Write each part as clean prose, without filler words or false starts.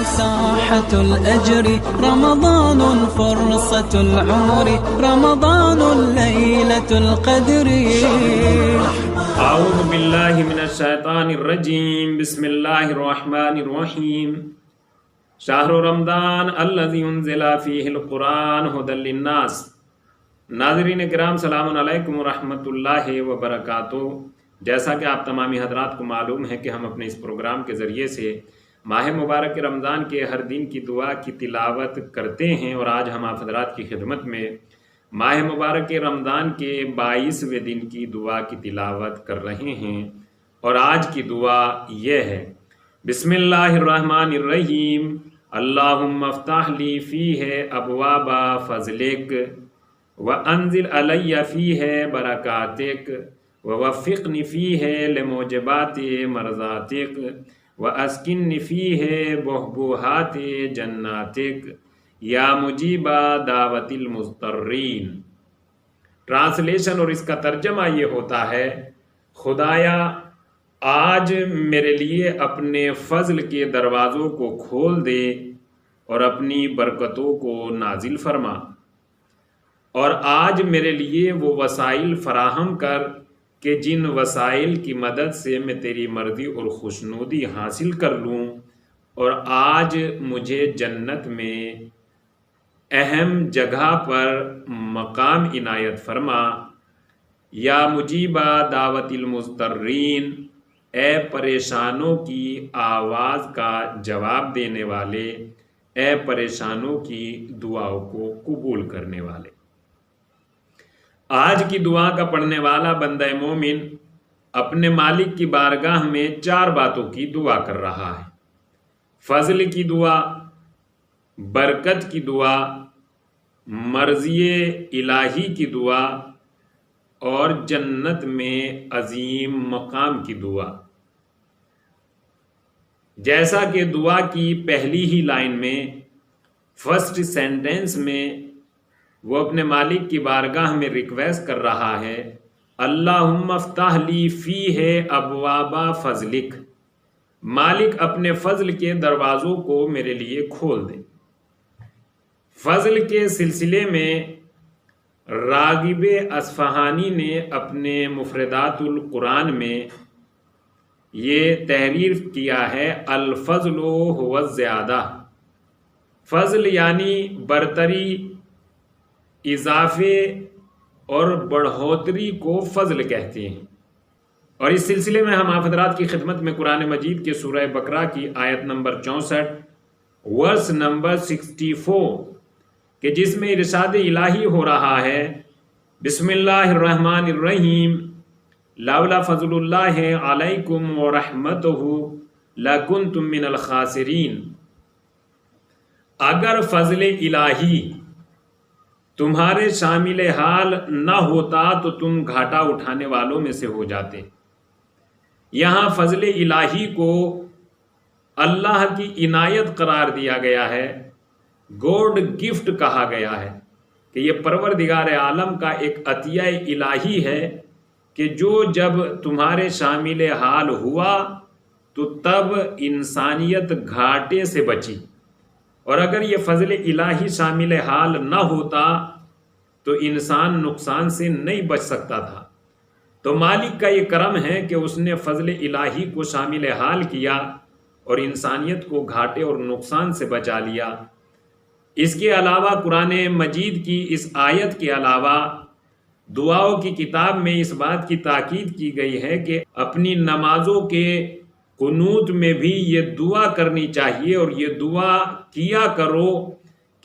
ساحة الأجر، رمضان فرصة العمر، رمضان ليلة القدر. اعوذ باللہ من الشیطان الرجیم، بسم اللہ الرحمن الرحیم. شہر رمضان الذی انزل فیہ القرآن ھدی للناس. ناظرین کرام، سلام علیکم ورحمۃ اللہ وبرکاتہ. جیسا کہ آپ تمامی حضرات کو معلوم ہے کہ ہم اپنے اس پروگرام کے ذریعے سے ماہ مبارک رمضان کے ہر دن کی دعا کی تلاوت کرتے ہیں، اور آج ہم آپ حضرات کی خدمت میں ماہ مبارک رمضان کے 22ویں دن کی دعا کی تلاوت کر رہے ہیں. اور آج کی دعا یہ ہے: بسم اللہ الرحمن الرحیم. اللہم افتح لی فیہ ابواب فضلک وانزل علی فیہ برکاتک ووفقنی فیہ لموجبات مرضاتک واسکننی فیہ بحبوحات جناتک یا مجیب دعوت المضطرین. ٹرانسلیشن اور اس کا ترجمہ یہ ہوتا ہے: خدایا آج میرے لیے اپنے فضل کے دروازوں کو کھول دے اور اپنی برکتوں کو نازل فرما، اور آج میرے لیے وہ وسائل فراہم کر کہ جن وسائل کی مدد سے میں تیری مرضی اور خوشنودی حاصل کر لوں، اور آج مجھے جنت میں اہم جگہ پر مقام عنایت فرما. یا مجیب دعوت المضطرین، اے پریشانوں کی آواز کا جواب دینے والے، اے پریشانوں کی دعاؤں کو قبول کرنے والے. آج کی دعا کا پڑھنے والا بندہ مومن اپنے مالک کی بارگاہ میں 4 باتوں کی دعا کر رہا ہے: فضل کی دعا، برکت کی دعا، مرضی الہی کی دعا، اور جنت میں عظیم مقام کی دعا. جیسا کہ دعا کی پہلی ہی لائن میں، فرسٹ سینٹنس میں، وہ اپنے مالک کی بارگاہ میں ریکویسٹ کر رہا ہے: اللہم افتح لی فیہ ابواب فضلک. مالک اپنے فضل کے دروازوں کو میرے لیے کھول دے. فضل کے سلسلے میں راغب اصفہانی نے اپنے مفردات القرآن میں یہ تحریر کیا ہے: الفضل هو الزیادہ. فضل یعنی برتری، اضافے اور بڑھوتری کو فضل کہتے ہیں. اور اس سلسلے میں ہم آپ حضرات کی خدمت میں قرآن مجید کے سورہ بقرہ کی آیت نمبر 64 ورس نمبر 64 کہ جس میں ارشاد الہی ہو رہا ہے: بسم اللہ الرحمن الرحیم. لولا فضل اللہ علیکم ورحمتہ لکنتم من الخاسرین. اگر فضل الہی تمہارے شامل حال نہ ہوتا تو تم گھاٹا اٹھانے والوں میں سے ہو جاتے. یہاں فضل الہی کو اللہ کی عنایت قرار دیا گیا ہے، گوڈ گفٹ کہا گیا ہے کہ یہ پروردگار عالم کا ایک عطیہ الہی ہے کہ جو جب تمہارے شامل حال ہوا تو تب انسانیت گھاٹے سے بچی، اور اگر یہ فضل الہی شامل حال نہ ہوتا تو انسان نقصان سے نہیں بچ سکتا تھا. تو مالک کا یہ کرم ہے کہ اس نے فضل الہی کو شامل حال کیا اور انسانیت کو گھاٹے اور نقصان سے بچا لیا. اس کے علاوہ قرآن مجید کی اس آیت کے علاوہ دعاؤں کی کتاب میں اس بات کی تاکید کی گئی ہے کہ اپنی نمازوں کے قنوت میں بھی یہ دعا کرنی چاہیے، اور یہ دعا کیا کرو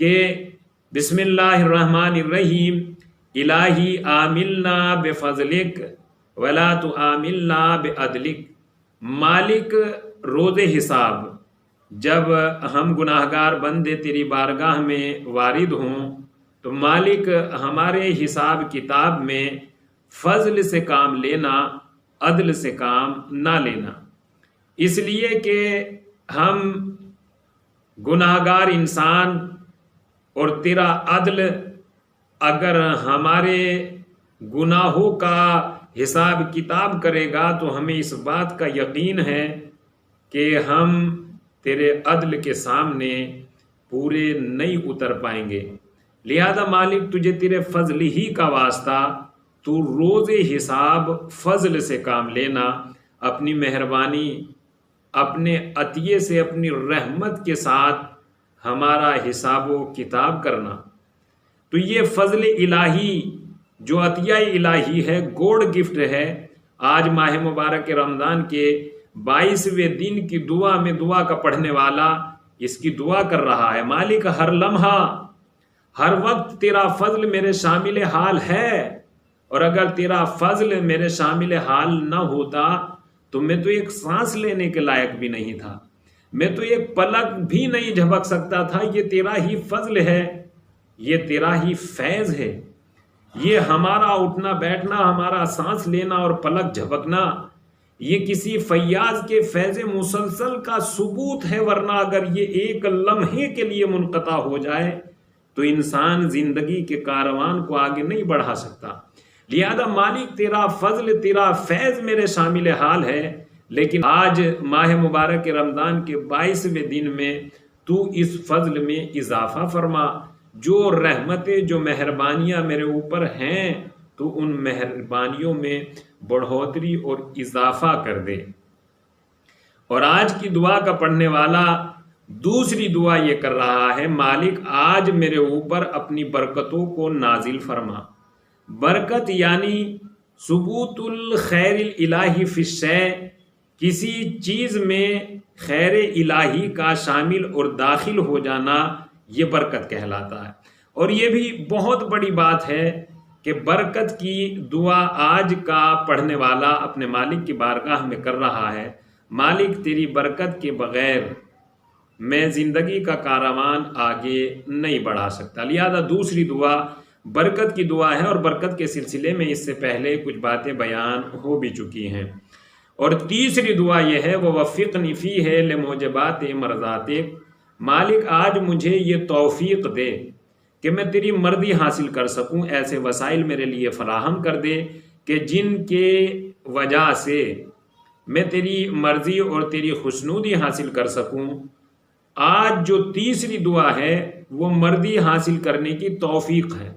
کہ بسم اللہ الرحمن الرحیم. الہی عاملنا بفضلک ولا تعاملنا بعدلک. مالک روز حساب جب ہم گناہگار بندے تیری بارگاہ میں وارد ہوں تو مالک ہمارے حساب کتاب میں فضل سے کام لینا، عدل سے کام نہ لینا. اس لیے کہ ہم گناہگار انسان، اور تیرا عدل اگر ہمارے گناہوں کا حساب کتاب کرے گا تو ہمیں اس بات کا یقین ہے کہ ہم تیرے عدل کے سامنے پورے نہیں اتر پائیں گے۔ لہذا مالک تجھے تیرے فضل ہی کا واسطہ تو روز حساب فضل سے کام لینا، اپنی مہربانی، اپنے عطیے سے، اپنی رحمت کے ساتھ ہمارا حساب و کتاب کرنا۔ تو یہ فضل الہی جو عطیہ الہی ہے، گوڈ گفٹ ہے، آج ماہ مبارک رمضان کے 22ویں دن کی دعا میں دعا کا پڑھنے والا اس کی دعا کر رہا ہے، مالک ہر لمحہ ہر وقت تیرا فضل میرے شامل حال ہے، اور اگر تیرا فضل میرے شامل حال نہ ہوتا تو میں تو ایک سانس لینے کے لائق بھی نہیں تھا، میں تو ایک پلک بھی نہیں جھپک سکتا تھا۔ یہ تیرا ہی فضل ہے، یہ تیرا ہی فیض ہے، یہ ہمارا اٹھنا بیٹھنا، ہمارا سانس لینا اور پلک جھپکنا، یہ کسی فیاض کے فیض مسلسل کا ثبوت ہے، ورنہ اگر یہ ایک لمحے کے لیے منقطع ہو جائے تو انسان زندگی کے کاروان کو آگے نہیں بڑھا سکتا۔ لہذا مالک تیرا فضل، تیرا فیض میرے شامل حال ہے، لیکن آج ماہ مبارک رمضان کے 22ویں دن میں تو اس فضل میں اضافہ فرما، جو رحمتیں، جو مہربانیاں میرے اوپر ہیں تو ان مہربانیوں میں بڑھوتری اور اضافہ کر دے۔ اور آج کی دعا کا پڑھنے والا دوسری دعا یہ کر رہا ہے، مالک آج میرے اوپر اپنی برکتوں کو نازل فرما۔ برکت یعنی ثبوت الخیر الہی فی الشیء، کسی چیز میں خیر الہی کا شامل اور داخل ہو جانا، یہ برکت کہلاتا ہے۔ اور یہ بھی بہت بڑی بات ہے کہ برکت کی دعا آج کا پڑھنے والا اپنے مالک کی بارگاہ میں کر رہا ہے، مالک تیری برکت کے بغیر میں زندگی کا کاروان آگے نہیں بڑھا سکتا۔ لہذا دوسری دعا برکت کی دعا ہے، اور برکت کے سلسلے میں اس سے پہلے کچھ باتیں بیان ہو بھی چکی ہیں۔ اور تیسری دعا یہ ہے، وَوَفِّقْنِی فِیہِ لِمُوجِبَاتِ مَرْضَاتِک، مالک آج مجھے یہ توفیق دے کہ میں تیری مرضی حاصل کر سکوں، ایسے وسائل میرے لیے فراہم کر دے کہ جن کے وجہ سے میں تیری مرضی اور تیری خوشنودی حاصل کر سکوں۔ آج جو تیسری دعا ہے وہ مرضی حاصل کرنے کی توفیق ہے۔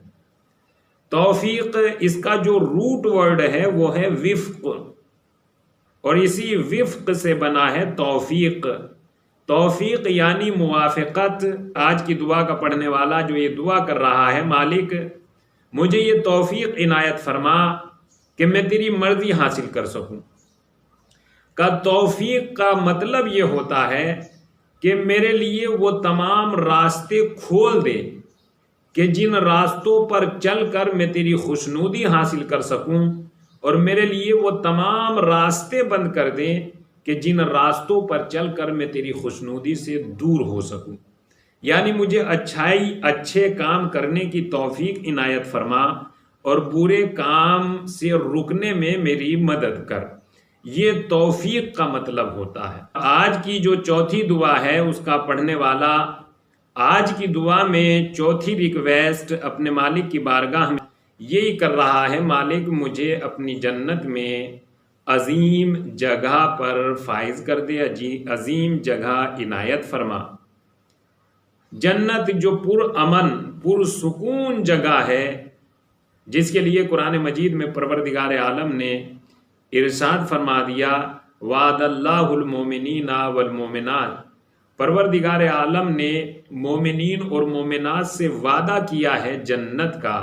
توفیق، اس کا جو روٹ ورڈ ہے وہ ہے وفق، اور اسی وفق سے بنا ہے توفیق۔ توفیق یعنی موافقت۔ آج کی دعا کا پڑھنے والا جو یہ دعا کر رہا ہے، مالک مجھے یہ توفیق عنایت فرما کہ میں تیری مرضی حاصل کر سکوں۔ کا توفیق کا مطلب یہ ہوتا ہے کہ میرے لیے وہ تمام راستے کھول دے کہ جن راستوں پر چل کر میں تیری خوشنودی حاصل کر سکوں، اور میرے لیے وہ تمام راستے بند کر دیں کہ جن راستوں پر چل کر میں تیری خوشنودی سے دور ہو سکوں۔ یعنی مجھے اچھے کام کرنے کی توفیق عنایت فرما، اور برے کام سے رکنے میں میری مدد کر۔ یہ توفیق کا مطلب ہوتا ہے۔ آج کی جو چوتھی دعا ہے اس کا پڑھنے والا آج کی دعا میں چوتھی ریکویسٹ اپنے مالک کی بارگاہ میں یہی کر رہا ہے، مالک مجھے اپنی جنت میں عظیم جگہ پر فائز کر دے، عظیم جگہ عنایت فرما۔ جنت جو پر امن، پر سکون جگہ ہے، جس کے لیے قرآن مجید میں پروردگار عالم نے ارشاد فرما دیا، وعد اللہ المومنین والمومنات، پروردگار عالم نے مومنین اور مومنات سے وعدہ کیا ہے جنت کا،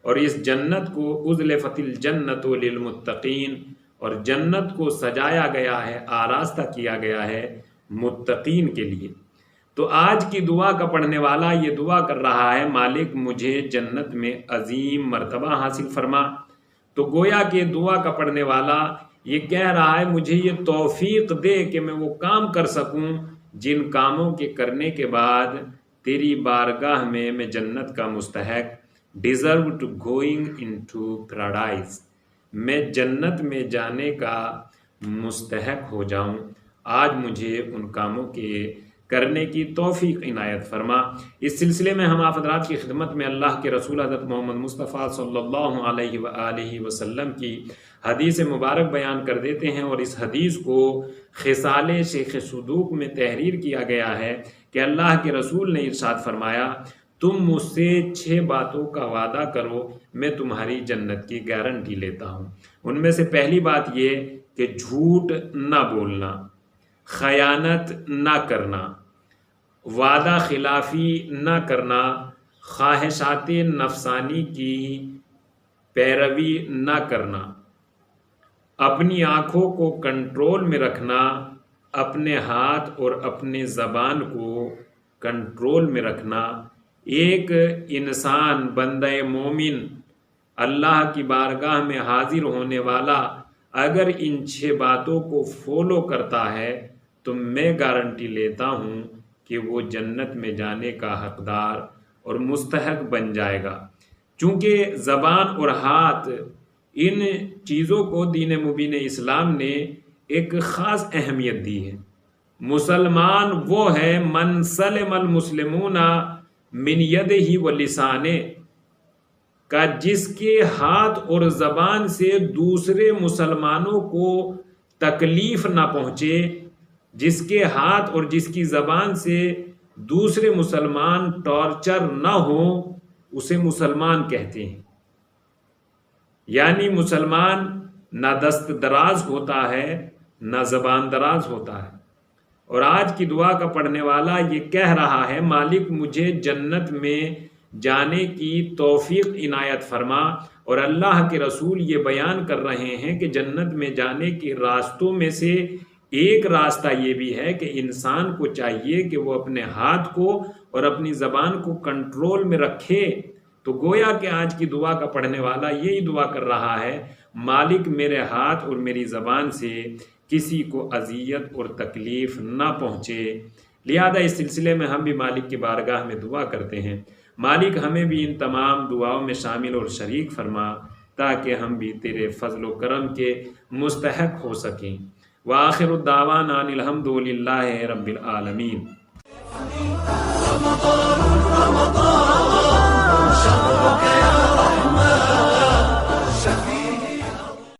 اور اس جنت کو ازلفت الجنت للمتقین، اور جنت کو سجایا گیا ہے، آراستہ کیا گیا ہے متقین کے لیے۔ تو آج کی دعا کا پڑھنے والا یہ دعا کر رہا ہے، مالک مجھے جنت میں عظیم مرتبہ حاصل فرما۔ تو گویا کہ دعا کا پڑھنے والا یہ کہہ رہا ہے، مجھے یہ توفیق دے کہ میں وہ کام کر سکوں جن کاموں کے کرنے کے بعد تیری بارگاہ میں جنت کا مستحق، deserve to going into paradise, میں جنت میں جانے کا مستحق ہو جاؤں۔ آج مجھے ان کاموں کے کرنے کی توفیق عنایت فرما۔ اس سلسلے میں ہم آپ حضرات کی خدمت میں اللہ کے رسول حضرت محمد مصطفیٰ صلی اللہ علیہ وآلہ وسلم کی حدیث مبارک بیان کر دیتے ہیں، اور اس حدیث کو خصال شیخ صدوق میں تحریر کیا گیا ہے کہ اللہ کے رسول نے ارشاد فرمایا، تم مجھ سے 6 باتوں کا وعدہ کرو، میں تمہاری جنت کی گارنٹی لیتا ہوں۔ ان میں سے پہلی بات یہ کہ جھوٹ نہ بولنا، خیانت نہ کرنا، وعدہ خلافی نہ کرنا، خواہشات نفسانی کی پیروی نہ کرنا، اپنی آنکھوں کو کنٹرول میں رکھنا، اپنے ہاتھ اور اپنے زبان کو کنٹرول میں رکھنا۔ ایک انسان بندہ مومن اللہ کی بارگاہ میں حاضر ہونے والا اگر ان 6 باتوں کو فالو کرتا ہے تو میں گارنٹی لیتا ہوں کہ وہ جنت میں جانے کا حقدار اور مستحق بن جائے گا۔ چونکہ زبان اور ہاتھ، ان چیزوں کو دین مبین اسلام نے ایک خاص اہمیت دی ہے۔ مسلمان وہ ہے من سلم المسلمون من یدہ و لسانہ، کا جس کے ہاتھ اور زبان سے دوسرے مسلمانوں کو تکلیف نہ پہنچے، جس کے ہاتھ اور جس کی زبان سے دوسرے مسلمان ٹارچر نہ ہو، اسے مسلمان کہتے ہیں۔ یعنی مسلمان نہ دست دراز ہوتا ہے نہ زبان دراز ہوتا ہے۔ اور آج کی دعا کا پڑھنے والا یہ کہہ رہا ہے، مالک مجھے جنت میں جانے کی توفیق عنایت فرما، اور اللہ کے رسول یہ بیان کر رہے ہیں کہ جنت میں جانے کے راستوں میں سے ایک راستہ یہ بھی ہے کہ انسان کو چاہیے کہ وہ اپنے ہاتھ کو اور اپنی زبان کو کنٹرول میں رکھے۔ تو گویا کہ آج کی دعا کا پڑھنے والا یہی دعا کر رہا ہے، مالک میرے ہاتھ اور میری زبان سے کسی کو اذیت اور تکلیف نہ پہنچے۔ لہذا اس سلسلے میں ہم بھی مالک کی بارگاہ میں دعا کرتے ہیں، مالک ہمیں بھی ان تمام دعاؤں میں شامل اور شریک فرما تاکہ ہم بھی تیرے فضل و کرم کے مستحق ہو سکیں۔ وآخر الدعوانا ان الحمد للہ رب العالمین۔